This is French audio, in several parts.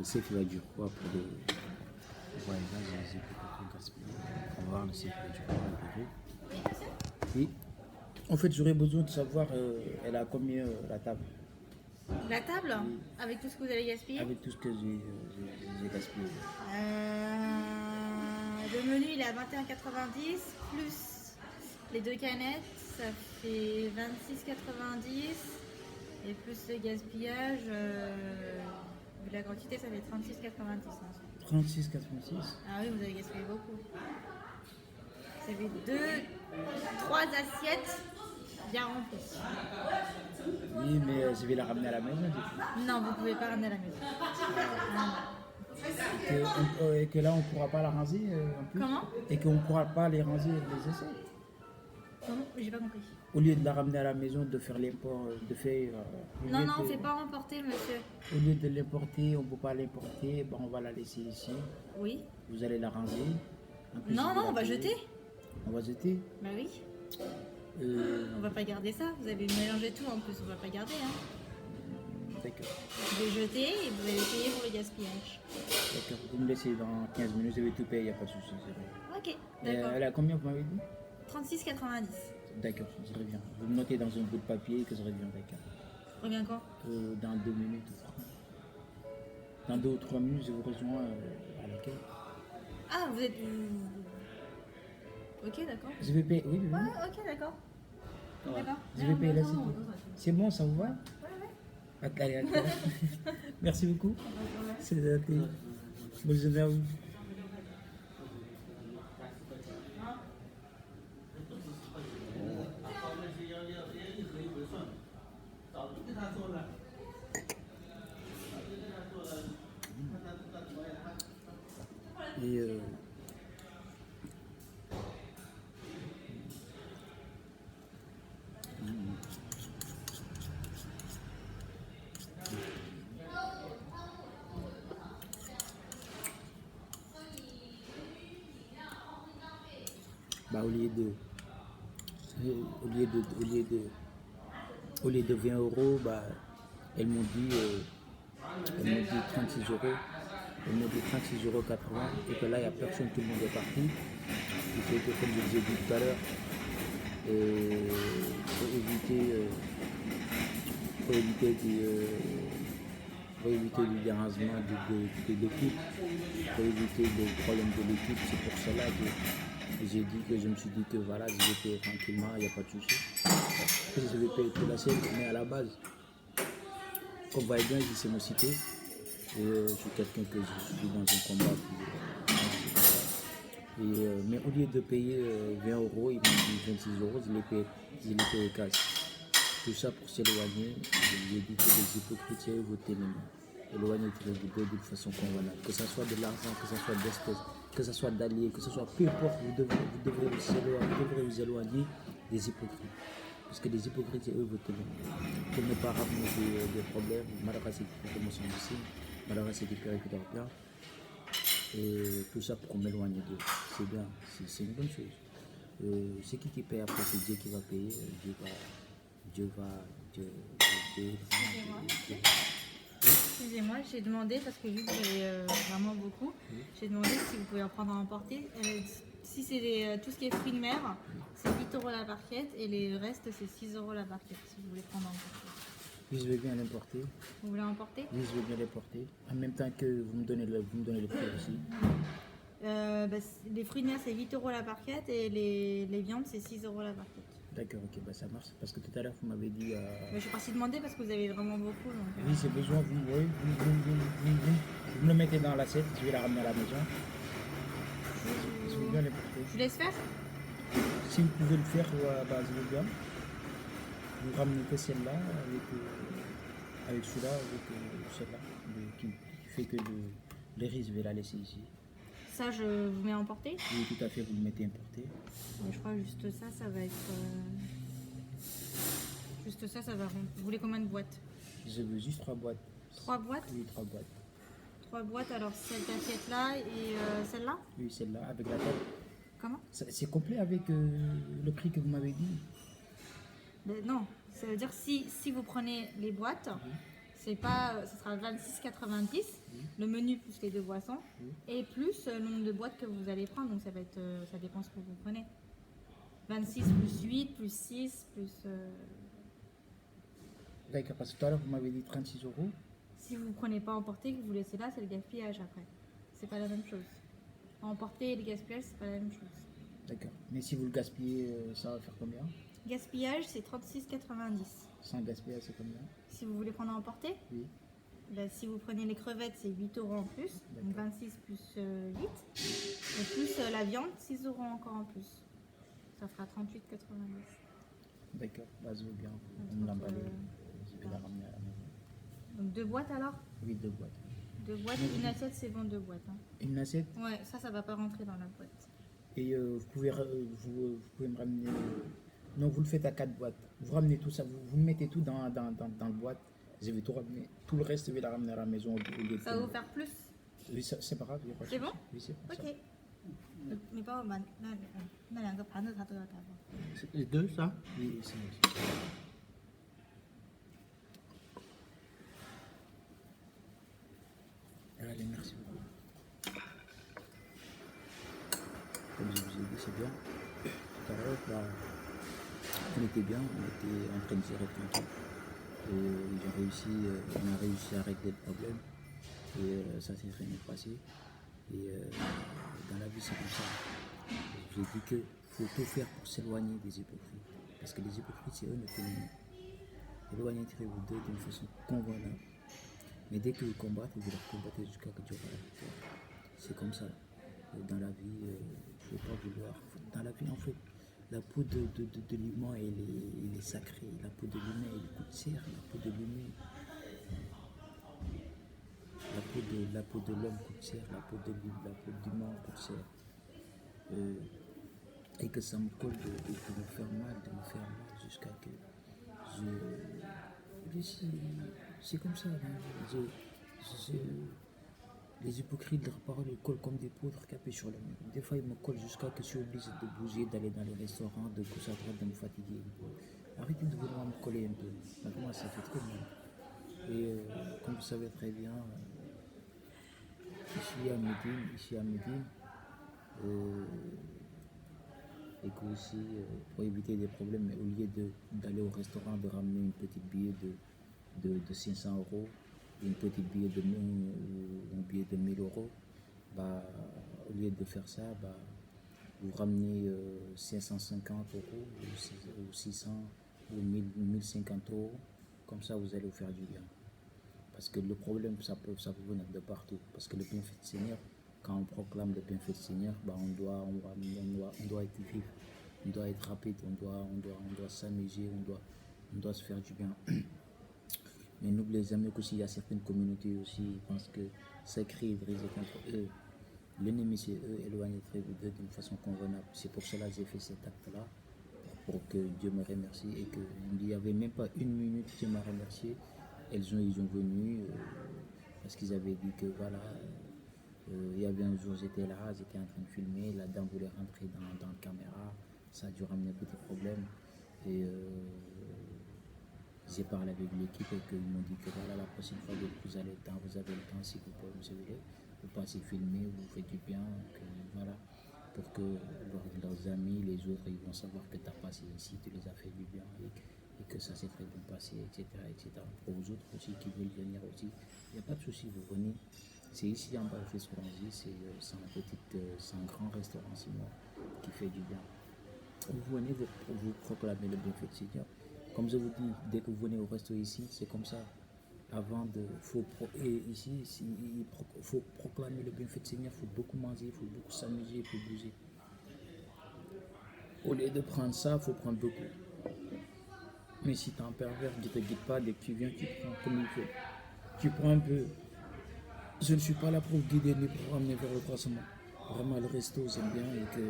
Le CEF il va dire quoi pour le voyage des hypocrites gaspillés? On va voir le CEF il va dire quoi à peu près. Oui. En fait, j'aurais besoin de savoir, elle a combien la table? La table, Oui. avec tout ce que vous avez gaspillé. Avec tout ce que j'ai gaspillé. Le menu il est à 21,90 plus les deux canettes, ça fait 26,90 et plus le gaspillage, vu la quantité, ça fait 36,90. 36,86. Ah oui, vous avez gaspillé beaucoup. Ça fait 3 assiettes bien remplies. Oui, mais je vais la ramener à la maison du coup. Non, vous pouvez pas ramener à la maison. Et que là, on ne pourra pas la ranger en plus. Comment? Et qu'on ne pourra pas les ranger les essais. Comment? J'ai pas compris. Au lieu de la ramener à la maison, de faire l'import, de faire. Non, on ne fait pas emporter, monsieur. Au lieu de l'importer, on ne peut pas l'importer, on va la laisser ici. Oui. Vous allez la ranger. En plus, Non, on va jeter. On va jeter. Bah oui. On va pas garder ça. Vous avez mélangé tout en plus, on va pas garder. D'accord. Vous allez jeter et vous allez payer pour le gaspillage. D'accord. Vous me laissez dans 15 minutes, je vais tout payer, il n'y a pas de souci. Ok, d'accord. Elle a combien vous m'avez dit? 36,90. D'accord, je reviens. Vous me notez dans un bout de papier que je reviens, d'accord. Reviens quand? Dans 2 minutes. Dans 2 ou 3 minutes, je vous rejoins à l'accueil. Ah, vous êtes. Ok, d'accord. Je vais payer, oui. Ouais, ok, d'accord. Ouais. D'accord. Je vais payer là, c'est tout. C'est bon, ça vous va? Ouais. Allez, allez. Merci beaucoup. C'est noté. Bonne journée à vous. Et bah, au lieu de 20 euros, bah, elles m'ont dit 36 euros. Elles m'ont dit 36,80 € et que là, il n'y a personne, tout le monde est parti. Il faut que, comme je vous ai dit tout à l'heure, pour éviter le dérangement de l'équipe, pour éviter les problèmes de l'équipe, c'est pour cela que je me suis dit que voilà, je vais payer tranquillement, il n'y a pas de souci. Je vais payer toute la scène, mais à la base, comme vous voyez bien, ici c'est mon cité. Je suis quelqu'un que je suis dans un combat. Mais au lieu de payer 20 euros, ils m'ont dit 26 euros, je l'ai payé cash. Tout ça pour s'éloigner. J'ai dit que les hypocrites, c'est vos témoins. Éloignez-vous de façon convenable. Que ce soit de l'argent, que ce soit d'espèces, que ce soit d'alliés, que ce soit peu importe, vous devrez vous éloigner des hypocrites. Parce que les hypocrites, c'est eux vos témoins. Pour ne pas ramener des problèmes, malgré ces promotions ici, malgré ces périculteurs. Et tout ça pour m'éloigner d'eux. C'est bien, c'est une bonne chose. C'est qui paye après? C'est Dieu qui va payer. Dieu va. Excusez-moi, j'ai demandé, parce que vu que j'avais vraiment beaucoup, j'ai demandé si vous pouvez en prendre à emporter. Si c'est tout ce qui est fruits de mer, c'est 8 euros la barquette et le reste c'est 6 euros la barquette si vous voulez prendre à emporter. Oui, je veux bien l'importer. Vous voulez emporter? Oui, je veux bien l'importer. En même temps que vous me donnez le prix aussi. Les fruits de mer c'est 8 euros la barquette et les viandes c'est 6 euros la barquette. D'accord, ok, bah ça marche. Parce que tout à l'heure, vous m'avez dit. Je suis partie demander parce que vous avez vraiment beaucoup. Donc, Oui, c'est besoin, vous me le mettez dans l'assiette, je vais la ramener à la maison. Je veux bien l'importer. je vous laisse faire? Si vous pouvez le faire, bah, je veux bien. Vous ramenez que celle-là avec celui-là, avec celle-là, qui fait que le riz, je vais la laisser ici. Ça, je vous mets à emporter? Oui, tout à fait, vous le mettez importé. Je crois juste ça, ça va être... Juste ça, ça va... Vous voulez combien de boîtes? Je veux juste 3 boîtes. 3 boîtes? Oui, 3 boîtes. 3 boîtes, alors cette assiette-là et celle-là? Oui, celle-là, avec la table. Comment? C'est complet avec le prix que vous m'avez dit? Non, ça veut dire si vous prenez les boîtes, ce sera 26,90 le menu plus les deux boissons et plus le nombre de boîtes que vous allez prendre. Donc ça va être, ça dépend ce que vous prenez. 26 plus 8 plus 6 plus. D'accord, parce que tout à l'heure vous m'avez dit 36 euros. Si vous ne prenez pas emporter, que vous laissez là, c'est le gaspillage après. C'est pas la même chose. Emporter et le gaspillage, c'est pas la même chose. D'accord. Mais si vous le gaspillez, ça va faire combien? Gaspillage, c'est 36,90. Sans gaspillage, c'est combien? Si vous voulez prendre à emporter, Oui. ben, si vous prenez les crevettes, c'est 8 euros en plus. Donc 26 plus 8. Et plus la viande, 6 euros encore en plus. Ça fera 38,90. D'accord, bah, je veux bien. On me l'emballe. Je vais la ramener à la maison. Donc 2 boîtes alors? Oui, 2 boîtes. 2 boîtes, une assiette, c'est bon 2 boîtes. Hein. Une assiette? Ouais, ça va pas rentrer dans la boîte. Et vous pouvez me ramener. Non, vous le faites à 4 boîtes. Vous ramenez tout ça, vous mettez tout dans le boîte. Je vais tout ramener. Tout le reste, je vais la ramener à la maison. Ça va vous faire plus? Oui, c'est pas grave. C'est bon? Oui, c'est bon. Ok. Mais pas mal. C'est les deux, ça? Oui, c'est bon. Allez, merci beaucoup. Comme je vous ai dit, c'est bien. Tout à l'heure, bah, on était bien, on était en train de gérer tranquille. On a réussi à régler le problème. Et ça s'est très bien passé. Et dans la vie, c'est comme ça. Je vous ai dit qu'il faut tout faire pour s'éloigner des hypocrites. Parce que les hypocrites, c'est eux notre ennemi. Éloignez-vous d'eux d'une façon convenable. Mais dès que vous combattez, vous leur combattez jusqu'à que Dieu va la victoire. C'est comme ça. Dans la vie, il ne faut pas vouloir. Dans la vie, en fait, la peau de l'humain, elle est sacrée. La peau de l'humain, elle coûte cher. La peau de l'humain. La peau de l'homme coûte cher. La peau de l'humain coûte cher. Et que ça me colle de me faire mal, jusqu'à que c'est comme ça. Hein. Les hypocrites, leurs paroles, ils collent comme des poudres capées sur le mur. Des fois, ils me collent jusqu'à que je suis obligé de bouger, d'aller dans les restaurants, de gauche à droite, de me fatiguer. Arrêtez de vouloir me coller un peu. Maintenant, ça fait trop mal. Et comme vous savez très bien, ici à Médine, et que aussi, pour éviter des problèmes, mais au lieu d'aller au restaurant, de ramener une petite billet de 500 euros, une petite billet un billet de 1000 euros, bah, au lieu de faire ça, bah, vous ramenez 550 euros ou 600 ou 1050 euros, comme ça vous allez vous faire du bien. Parce que le problème, ça peut venir de partout. Parce que le bienfait du Seigneur, quand on proclame le bienfait du Seigneur, bah, on doit être vif, on doit être rapide, on doit s'amuser, on doit se faire du bien. Mais n'oubliez jamais qu'aussi il y a certaines communautés aussi, ils pensent que c'est écrit brisé contre eux. L'ennemi c'est eux, éloignez-vous d'eux d'une façon convenable. C'est pour cela que j'ai fait cet acte-là, pour que Dieu me remercie et qu'il n'y avait même pas une minute Dieu m'a remercié. Ils ont venu parce qu'ils avaient dit que voilà, il y avait un jour j'étais là, j'étais en train de filmer, la dame voulait rentrer dans la caméra, ça a dû ramener un petit problème. Et j'ai parlé avec l'équipe et qu'ils m'ont dit que voilà, la prochaine fois que vous avez le temps, si vous pouvez, vous passez filmer, vous faites du bien, que, voilà, pour que leurs amis, les autres, ils vont savoir que tu as passé ici, tu les as fait du bien et que ça s'est très bien passé, etc., etc. Pour vous autres aussi qui veulent venir aussi, il n'y a pas de souci, vous venez. C'est ici en bas le restaurant, c'est un grand restaurant, c'est moi qui fait du bien. Vous venez, vous proclamez le bienfait du Seigneur. Comme je vous dis, dès que vous venez au resto ici, c'est comme ça. Il faut proclamer le bienfait du Seigneur, il faut beaucoup manger, il faut beaucoup s'amuser, il faut bouger. Au lieu de prendre ça, il faut prendre beaucoup. Mais si tu es un pervers, ne te guide pas, dès que tu viens, tu prends comme il faut. Tu prends un peu. Je ne suis pas là pour vous guider ni pour ramener vers le croissement. Vraiment, le resto, j'aime bien et que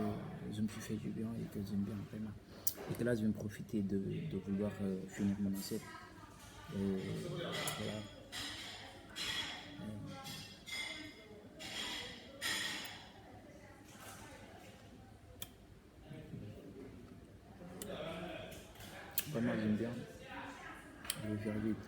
je me suis fait du bien et que j'aime bien vraiment. Et que là, je vais me profiter de vouloir finir mon assiette. Voilà. Vraiment, j'aime bien. Je vais faire vite.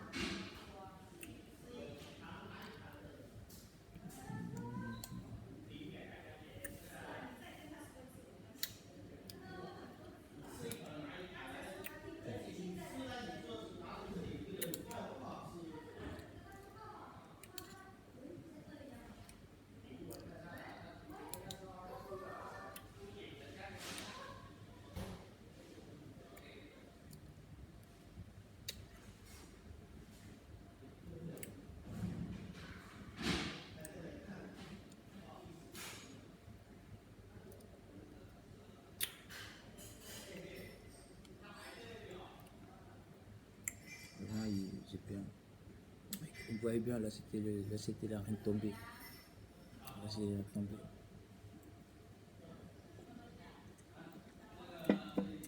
voyez bien, là, c'était la reine tombée. Là, c'est la reine tombée.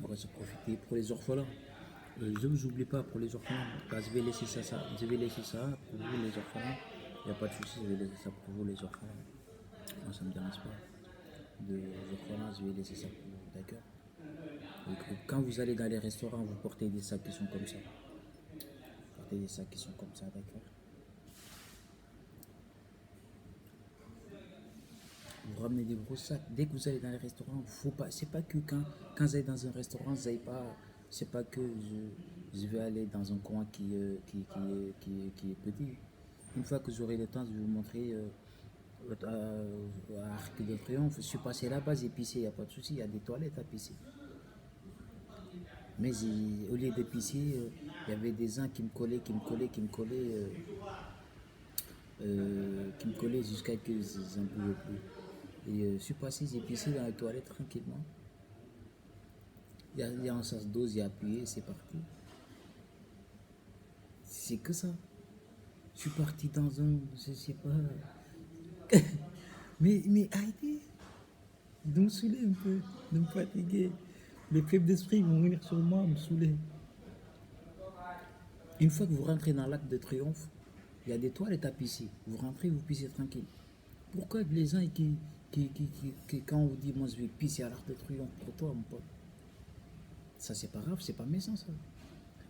On va se profiter pour les orphelins. Je ne vous oublie pas pour les orphelins. Bah, je vais laisser je vais laisser ça pour vous les orphelins. Il n'y a pas de souci, je vais laisser ça pour vous les orphelins. Moi ça ne me dérange pas. De orphelins, je vais laisser ça pour vous, d'accord? Et quand vous allez dans les restaurants, vous portez des sacs qui sont comme ça. Vous portez des sacs qui sont comme ça, d'accord? Vous ramenez des gros sacs. Dès que vous allez dans les restaurants, faut pas. C'est pas que quand vous allez dans un restaurant, vous n'allez pas. C'est pas que je vais aller dans un coin qui est petit. Une fois que j'aurai le temps, je vais vous montrer à Arc de Triomphe. Je suis passé là-bas, j'ai pissé, il n'y a pas de souci, il y a des toilettes à pisser. Mais au lieu de pisser, il y avait des gens qui me collaient, qui me collaient jusqu'à que je n'en pouvais plus. Et je suis passé, j'ai pissé dans les toilettes tranquillement. Il y a un sens d'eau, j'ai appuyé, c'est parti. C'est que ça. Je suis parti dans un, je sais pas. mais arrêtez de me saouler un peu, de me fatiguer. Les faibles d'esprit vont venir sur moi, me saouler. Une fois que vous rentrez dans l'Arc de Triomphe, il y a des toilettes à pisser. Vous rentrez, vous pissez tranquille. Pourquoi les gens quand on vous dit moi je vais pisser à l'Arc de Triomphe pour toi, mon pote, ça c'est pas grave, c'est pas méchant ça.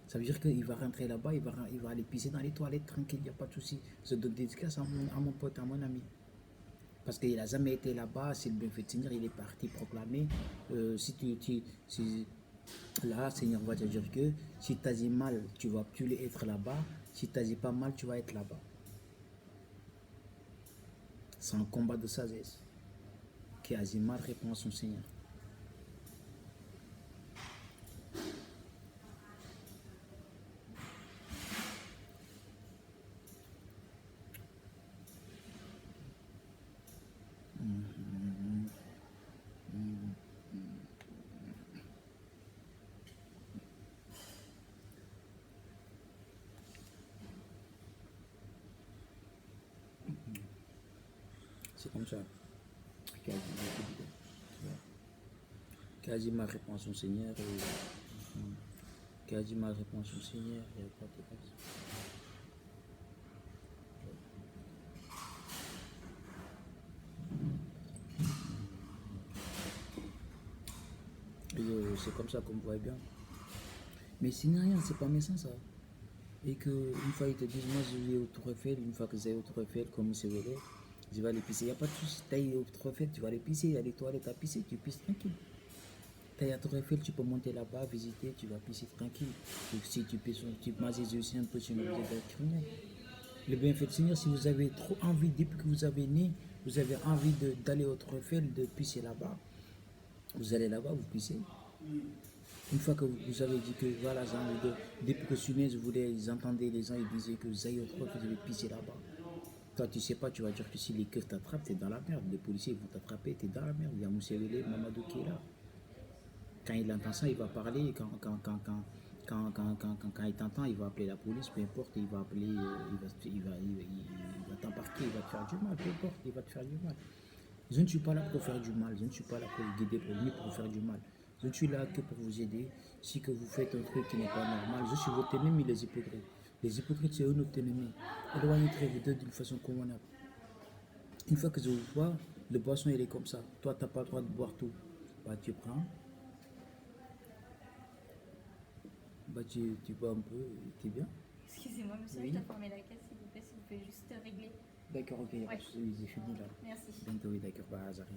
Ça veut dire qu'il va rentrer là-bas, il va aller pisser dans les toilettes tranquille, il n'y a pas de souci. Je donne des dédicaces à mon pote, à mon ami. Parce qu'il n'a jamais été là-bas, c'est le bienfait de Seigneur, il est parti proclamer. Si là, Seigneur va te dire que si tu as dit mal, tu vas plus être là-bas. Si tu as dit pas mal, tu vas être là-bas. C'est un combat de sagesse. Qui a dit mal répond à son Seigneur. C'est comme ça. Kazima répond à son Seigneur. Kazima répond à son Seigneur. Il n'y a pas de place. C'est comme ça qu'on voit bien. Mais c'est rien, c'est pas méchant ça. Et qu'une fois ils te disent, moi je vais au Tour Eiffel, une fois que j'ai au Tour Eiffel, comme c'est vrai, je vais aller pisser. Il n'y a pas de souci, tu au Tour Eiffel, tu vas aller pisser, il y a les toilettes à pisser, tu pisses tranquille. Tu à Tour Eiffel, tu peux monter là-bas, visiter, tu vas pisser tranquille. Et si tu pisses, tu m'as aussi un peu sur le criminel. Le bienfait de Seigneur, si vous avez trop envie, depuis que vous avez né, vous avez envie d'aller au Tour Eiffel, de pisser là-bas, vous allez là-bas, vous pissez. Une fois que vous avez dit que voilà, depuis que je suis né, je voulais, ils entendaient les gens, ils disaient que vous allez au Tour Eiffel, vous allez pisser là-bas. Toi, tu sais pas, tu vas dire que si les keufs t'attrapent, t'es dans la merde. Les policiers vont t'attraper, t'es dans la merde. Il y a Moussevele, Mamadou qui est là. Quand il entend ça, il va parler. Quand il t'entend, il va appeler la police, peu importe, il va appeler, il va t'embarquer, il va te faire du mal, peu importe, il va te faire du mal. Je ne suis pas là pour faire du mal, je ne suis pas là pour vous guider ni pour faire du mal. Je ne suis là que pour vous aider. Si que vous faites un truc qui n'est pas normal, je suis votre ennemi, les hypocrites. Les hypocrites, c'est eux notre ennemi. Éloignez-vous d'eux d'une façon convenable. Une fois que je vous vois, le boisson il est comme ça. Toi, tu n'as pas le droit de boire tout. Bah, tu prends. Bah, tu bois un peu, tu es bien. Excusez-moi, monsieur, Oui. je dois fermer la caisse, s'il vous plaît, si vous pouvez juste régler. D'accord, ok, Ouais. j'ai fini là. Merci. Bientôt, oui, d'accord, bah, j'arrive.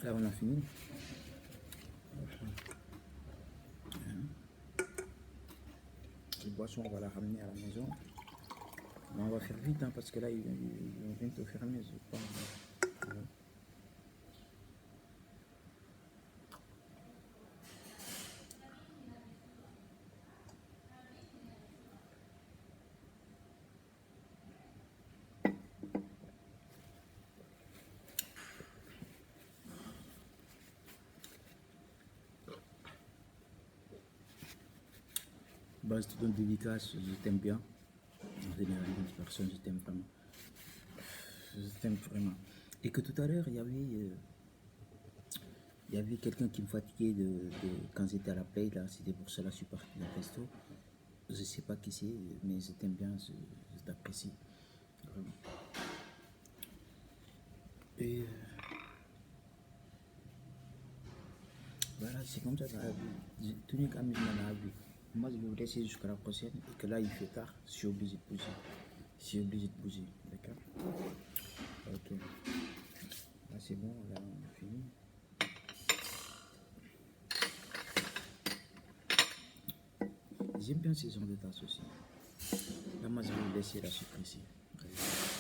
Là, on a fini. Les boissons, on va la ramener à la maison. Mais on va faire vite, hein, parce que là, ils vont bientôt fermer. Je pense. Bah, c'est une dédicace, je t'aime bien. En général, une personne, je t'aime vraiment. Je t'aime vraiment. Et que tout à l'heure, il y avait quelqu'un qui me fatiguait quand j'étais à la paye, là, c'était pour cela que je suis parti dans le resto. Je sais pas qui c'est, mais je t'aime bien, je t'apprécie. Vraiment. Et voilà, c'est comme ça dans la vie. J'ai tenu qu'amusement dans la vie. Moi, je vais vous laisser jusqu'à la prochaine. Et que là, il fait tard, je suis obligé de bouger. Je suis obligé de bouger, d'accord? Ok. Là, c'est bon, là, on a fini. J'aime bien ces gens de tasses aussi. Là, moi, je vais vous laisser là, je suis pressé.